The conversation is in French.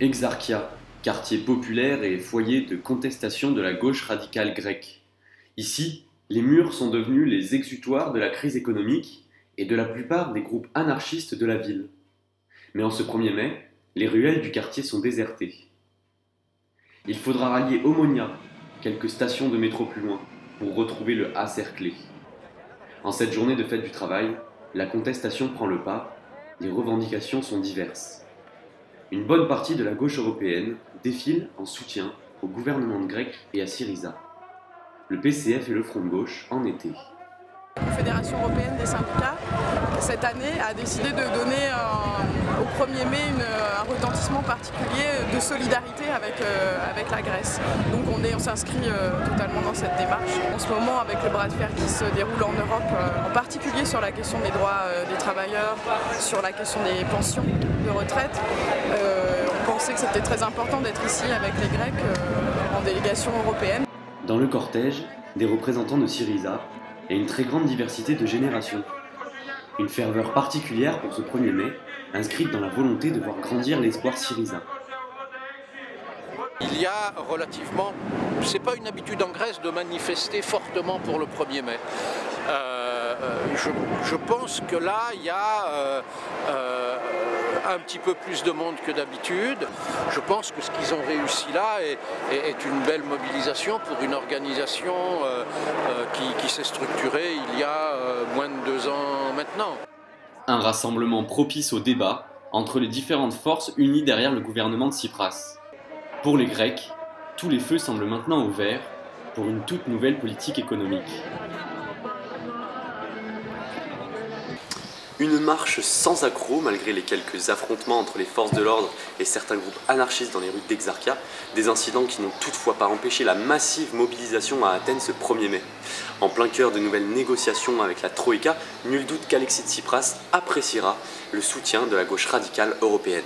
Exarchia, quartier populaire et foyer de contestation de la gauche radicale grecque. Ici, les murs sont devenus les exutoires de la crise économique et de la plupart des groupes anarchistes de la ville. Mais en ce 1er mai, les ruelles du quartier sont désertées. Il faudra rallier Omonia, quelques stations de métro plus loin, pour retrouver le A cerclé. En cette journée de fête du travail, la contestation prend le pas, les revendications sont diverses. Une bonne partie de la gauche européenne défile en soutien au gouvernement grec et à Syriza. Le PCF et le Front de gauche en étaient. La Confédération européenne des syndicats, cette année, a décidé de donner au 1er mai un retentissement particulier de solidarité avec la Grèce. Donc on s'inscrit totalement dans cette démarche. En ce moment, avec le bras de fer qui se déroule en Europe, en particulier sur la question des droits des travailleurs, sur la question des pensions de retraite, on pensait que c'était très important d'être ici avec les Grecs en délégation européenne. Dans le cortège, des représentants de Syriza et une très grande diversité de générations. Une ferveur particulière pour ce 1er mai, inscrite dans la volonté de voir grandir l'espoir Syriza. Il y a relativement, c'est pas une habitude en Grèce de manifester fortement pour le 1er mai. Je pense que là, il y a un petit peu plus de monde que d'habitude. Je pense que ce qu'ils ont réussi là est une belle mobilisation pour une organisation qui s'est structurée il y a moins de 2 ans maintenant. Un rassemblement propice au débat entre les différentes forces unies derrière le gouvernement de Tsipras. Pour les Grecs, tous les feux semblent maintenant ouverts pour une toute nouvelle politique économique. Une marche sans accroc malgré les quelques affrontements entre les forces de l'ordre et certains groupes anarchistes dans les rues d'Exarchia, des incidents qui n'ont toutefois pas empêché la massive mobilisation à Athènes ce 1er mai. En plein cœur de nouvelles négociations avec la Troïka, nul doute qu'Alexis Tsipras appréciera le soutien de la gauche radicale européenne.